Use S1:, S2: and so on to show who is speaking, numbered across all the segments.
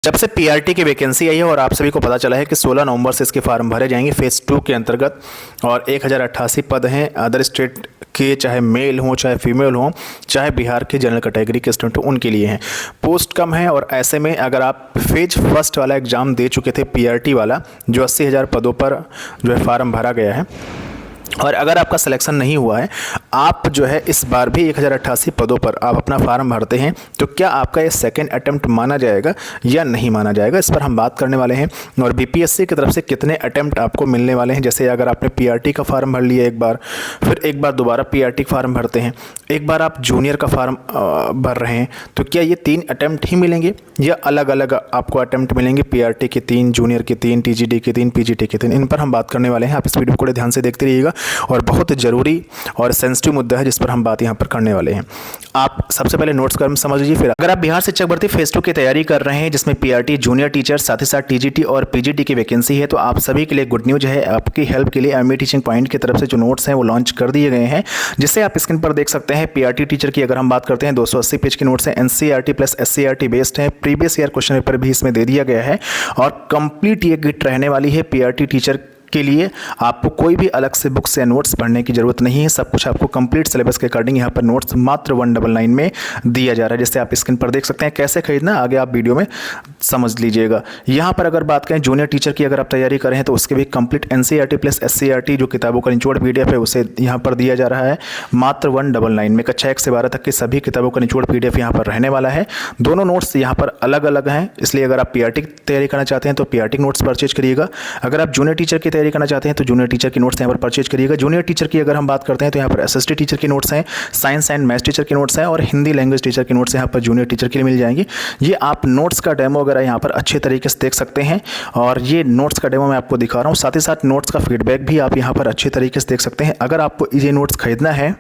S1: जब से पीआरटी की वैकेंसी आई है और आप सभी को पता चला है कि 16 नवंबर से इसके फार्म भरे जाएंगे फेज़ 2 के अंतर्गत और 1088 पद हैं अदर स्टेट के, चाहे मेल हों चाहे फीमेल हों, चाहे बिहार के जनरल कैटेगरी के स्टूडेंट हों, उनके लिए हैं। पोस्ट कम है और ऐसे में अगर आप फेज फर्स्ट वाला एग्ज़ाम दे चुके थे पीआरटी वाला, जो 80,000 पदों पर जो है फार्म भरा गया है, और अगर आपका सिलेक्शन नहीं हुआ है, आप जो है इस बार भी 1088 पदों पर आप अपना फार्म भरते हैं, तो क्या आपका ये सेकंड अटेम्प्ट माना जाएगा या नहीं माना जाएगा, इस पर हम बात करने वाले हैं। और बीपीएससी की तरफ से कितने अटेम्प्ट आपको मिलने वाले हैं। जैसे अगर आपने पीआरटी का फार्म भर लिया एक बार, फिर एक बार दोबारा पीआरटी का फार्म भरते हैं, एक बार आप जूनियर का फार्म भर रहे हैं, तो क्या ये 3 अटेम्प्ट ही मिलेंगे या अलग अलग आपको अटेम्प्ट मिलेंगे? पीआरटी के 3, जूनियर के 3, टीजीटी के 3, पीजीटी के 3, इन पर हम बात करने वाले हैं। आप इस वीडियो को ध्यान से देखते रहिएगा और बहुत ज़रूरी और सेंसिटिव मुद्दा है जिस पर हम बात यहाँ पर करने वाले हैं। आप सबसे पहले नोट्स कर समझ लीजिए। फिर अगर आप बिहार शिक्षक भर्ती फेज 2 की तैयारी कर रहे हैं, जिसमें पीआरटी, जूनियर टीचर, साथ ही साथ टीजीटी और पीजीटी की वैकेंसी है, तो आप सभी के लिए गुड न्यूज है। आपकी हेल्प के लिए एमई टीचिंग पॉइंट की तरफ से जो नोट्स हैं वो लॉन्च कर दिए गए हैं, जिससे आप स्क्रीन पर देख सकते हैं। पीआरटी टीचर की अगर हम बात करते हैं 280 पेज के नोट्स हैं, एनसीईआरटी प्लस एससीईआरटी बेस्ड हैं, प्रीवियस ईयर क्वेश्चन पेपर भी इसमें दे दिया गया है और कंप्लीट ये किट रहने वाली है पीआरटी टीचर के लिए। आपको कोई भी अलग से बुक्स या नोट्स पढ़ने की ज़रूरत नहीं है, सब कुछ आपको कंप्लीट सिलेबस के अकॉर्डिंग यहाँ पर नोट्स मात्र 199 में दिया जा रहा है, जिससे आप स्क्रीन पर देख सकते हैं। कैसे खरीदना आगे आप वीडियो में समझ लीजिएगा। यहाँ पर अगर बात करें जूनियर टीचर की, अगर आप तैयारी करें हैं तो उसके भी कंप्लीट एनसीईआरटी प्लस एससीईआरटी जो किताबों का निचोड़ पीडीएफ है उसे यहाँ पर दिया जा रहा है मात्र 199 में। कक्षा 1 से 12 तक की सभी किताबों का निचोड़ पीडीएफ यहाँ पर रहने वाला है। दोनों नोट्स यहाँ पर अलग अलग हैं, इसलिए अगर आप पीआरटी की तैयारी करना चाहते हैं तो पीआरटी नोट्स परचेज करिएगा। अगर आप जूनियर टीचर की तैयारी करना चाहते हैं तो जूनियर टीचर की नोट्स यहाँ पर परचेज करिएगा। जूनियर टीचर की अगर हम बात करते हैं तो यहाँ पर एसएसटी टीचर की नोट्स हैं, साइंस एंड मैथ्स टीचर की नोट्स हैं और हिंदी लैंग्वेज टीचर की नोट्स यहाँ पर जूनियर टीचर के लिए मिल जाएंगी। ये आप नोट्स का डेमो वगैरह यहाँ पर अच्छे तरीके से देख सकते हैं और ये नोट्स का डेमो मैं आपको दिखा रहा हूँ। साथ ही साथ नोट्स का फीडबैक भी आप यहाँ पर अच्छे तरीके से देख सकते हैं। अगर आपको ये नोट्स खरीदना है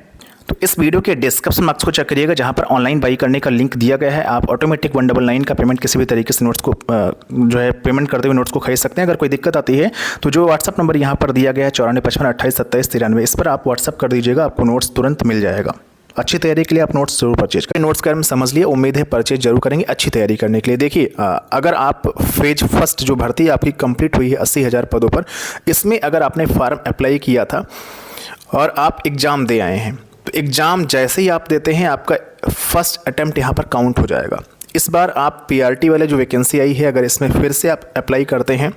S1: तो इस वीडियो के डिस्क्रिप्शन बॉक्स को चेक करिएगा, जहां पर ऑनलाइन बाई करने का लिंक दिया गया है। आप ऑटोमेटिक 199 का पेमेंट किसी भी तरीके से नोट्स को जो है पेमेंट करते हुए नोट्स को खरीद सकते हैं। अगर कोई दिक्कत आती है तो जो व्हाट्सअप नंबर यहां पर दिया गया है 9455282793, इस पर आप व्हाट्सअप कर दीजिएगा, आपको नोट्स तुरंत मिल जाएगा। अच्छी तैयारी के लिए आप नोट्स जरूर परचेज करें। नोट्स का समझ लिए, उम्मीद है परचेज जरूर करेंगे अच्छी तैयारी करने के लिए। देखिए, अगर आप फेज फर्स्ट जो भर्ती आपकी कंप्लीट हुई है 80,000 पदों पर, इसमें अगर आपने फार्म अप्लाई किया था और आप एग्ज़ाम दे आए हैं, तो एग्ज़ाम जैसे ही आप देते हैं आपका फर्स्ट अटेम्प्ट यहाँ पर काउंट हो जाएगा। इस बार आप पीआरटी वाले जो वैकेंसी आई है, अगर इसमें फिर से आप अप्लाई करते हैं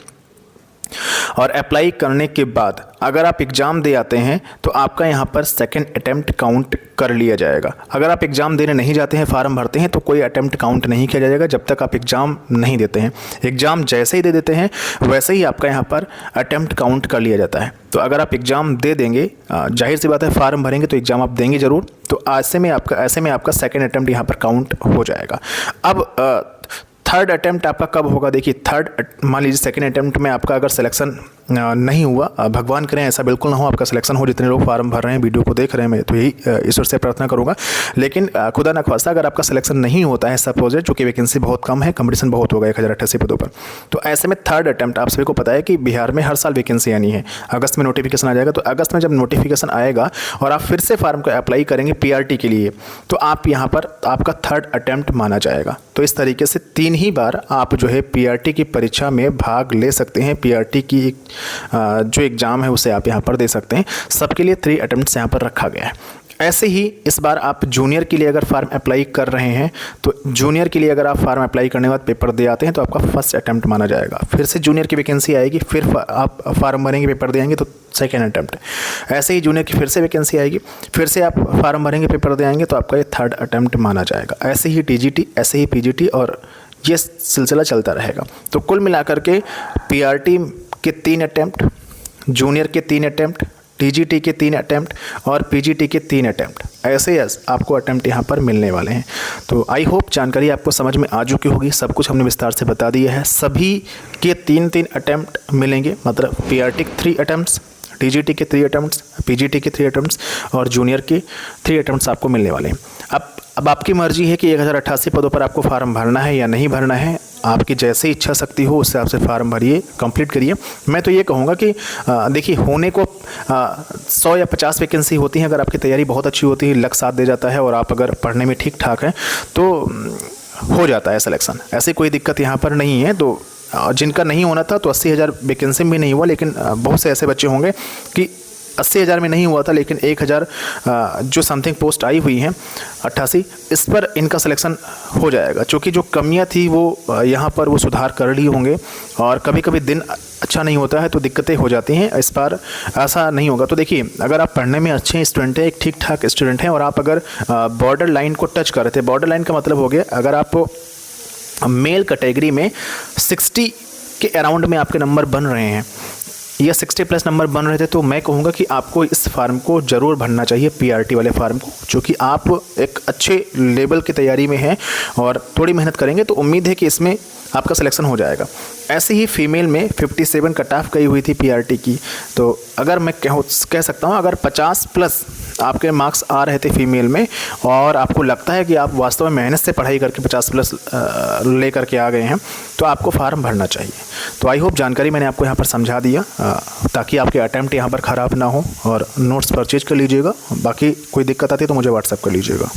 S1: और अप्लाई करने के बाद अगर आप एग्ज़ाम दे आते हैं तो आपका यहाँ पर सेकंड अटेम्प्ट काउंट कर लिया जाएगा। अगर आप एग्ज़ाम देने नहीं जाते हैं, फार्म भरते हैं, तो कोई अटेम्प्ट काउंट नहीं किया जाएगा जब तक आप एग्ज़ाम नहीं देते हैं। एग्ज़ाम जैसे ही दे देते हैं वैसे ही आपका यहाँ पर अटेम्प्ट काउंट कर लिया जाता है। तो अगर आप एग्ज़ाम दे देंगे, जाहिर सी बात है फार्म भरेंगे तो एग्ज़ाम आप देंगे ज़रूर, तो ऐसे में आपका सेकंड अटेम्प्ट यहाँ पर काउंट हो जाएगा। अब थर्ड अटेम्प्ट आपका कब होगा? देखिए, मान लीजिए सेकंड अटेम्प्ट में आपका अगर सिलेक्शन नहीं हुआ, भगवान करें ऐसा बिल्कुल ना हो, आपका सिलेक्शन हो। जितने लोग फार्म भर रहे हैं, वीडियो को देख रहे हैं, मैं तो यही ईश्वर से प्रार्थना करूंगा। लेकिन खुदा न खास्ता अगर आपका सिलेक्शन नहीं होता है, सपोज चूँकि वैकेंसी बहुत कम है, कंपटीशन बहुत होगा 1088 पदों पर, तो ऐसे में थर्ड अटेम्प्ट, आप सभी को पता है कि बिहार में हर साल वैकेंसी आनी है। अगस्त में नोटिफिकेशन आ जाएगा, तो अगस्त में जब नोटिफिकेशन आएगा और आप फिर से फार्म को अप्लाई करेंगे पीआरटी के लिए, तो आप यहाँ पर आपका थर्ड अटेम्प्ट माना जाएगा। तो इस तरीके से 3 ही बार आप जो है पीआरटी की परीक्षा में भाग ले सकते हैं। पीआरटी की जो एग्ज़ाम है उसे आप यहाँ पर दे सकते हैं। सबके लिए 3 अटेम्प्ट्स यहाँ पर रखा गया है। ऐसे ही इस बार आप जूनियर के लिए अगर फार्म अप्लाई कर रहे हैं, तो जूनियर के लिए अगर आप फार्म अप्लाई करने के बाद पेपर दे आते हैं तो आपका फर्स्ट अटेम्प्ट माना जाएगा। फिर से जूनियर की वैकेंसी आएगी, फिर आप फार्म भरेंगे, पेपर देंगे, तो सेकेंड अटेम्प्ट। ऐसे ही जूनियर की फिर से वैकेंसी आएगी, फिर से आप फार्म भरेंगे, पेपर दे आएंगे, तो आपका ये थर्ड अटेम्प्ट माना जाएगा। ऐसे ही टीजीटी, ऐसे ही पीजीटी, और ये सिलसिला चलता रहेगा। तो कुल मिलाकर के पीआरटी के 3 अटेम्प्ट, जूनियर के 3 अटेम्प्ट, टीजीटी के 3 अटेम्प्ट और पीजीटी के 3 अटेम्प्ट, ऐसे आपको अटेम्प्ट यहाँ पर मिलने वाले हैं। तो आई होप जानकारी आपको समझ में आ चुकी होगी। सब कुछ हमने विस्तार से बता दिया है। सभी के 3-3 अटेम्प्ट मिलेंगे, मतलब पीआरटी के 3 अटेम्प्ट्स, टीजीटी के 3 अटेम्प्ट्स, पीजीटी के 3 अटेम्प्ट्स और जूनियर के 3 अटेम्प्ट्स आपको मिलने वाले हैं। अब आपकी मर्जी है कि 1088 पदों पर आपको फार्म भरना है या नहीं भरना है। आपकी जैसे इच्छा शक्ति हो उससे आपसे फार्म भरिए, कंप्लीट करिए। मैं तो ये कहूँगा कि देखिए, होने को 100 या 50 वैकेंसी होती हैं। अगर आपकी तैयारी बहुत अच्छी होती है, लक साथ दे जाता है और आप अगर पढ़ने में ठीक ठाक हैं, तो हो जाता है सिलेक्शन, ऐसी कोई दिक्कत यहाँ पर नहीं है। तो जिनका नहीं होना था तो 80,000 वैकेंसी में नहीं हुआ, लेकिन बहुत से ऐसे बच्चे होंगे कि 80,000 में नहीं हुआ था, लेकिन 1,000 जो समथिंग पोस्ट आई हुई हैं 88, इस पर इनका सिलेक्शन हो जाएगा। क्योंकि जो कमियां थी वो यहाँ पर वो सुधार कर लिए होंगे, और कभी कभी दिन अच्छा नहीं होता है तो दिक्कतें हो जाती हैं। इस बार ऐसा नहीं होगा। तो देखिए, अगर आप पढ़ने में अच्छे स्टूडेंट हैं, एक ठीक ठाक स्टूडेंट हैं, और आप अगर बॉर्डर लाइन को टच कर रहे थे, बॉर्डर लाइन का मतलब हो गया अगर आप मेल कैटेगरी में 60 के अराउंड में आपके नंबर बन रहे हैं या 60 प्लस नंबर बन रहे थे, तो मैं कहूँगा कि आपको इस फार्म को ज़रूर भरना चाहिए, पीआरटी वाले फार्म को। क्योंकि आप एक अच्छे लेवल की तैयारी में हैं और थोड़ी मेहनत करेंगे तो उम्मीद है कि इसमें आपका सिलेक्शन हो जाएगा। ऐसे ही फीमेल में 57 कट ऑफ गई हुई थी पीआरटी की। तो अगर मैं कह सकता हूँ, अगर 50 प्लस आपके मार्क्स आ रहे थे फीमेल में, और आपको लगता है कि आप वास्तव में मेहनत से पढ़ाई करके 50 प्लस लेकर के आ गए हैं, तो आपको फार्म भरना चाहिए। तो आई होप जानकारी मैंने आपको यहाँ पर समझा दिया, ताकि आपके अटैम्प्ट यहाँ पर ख़राब ना हो। और नोट्स परचेज कर लीजिएगा। बाकी कोई दिक्कत आती है तो मुझे व्हाट्सएप कर लीजिएगा।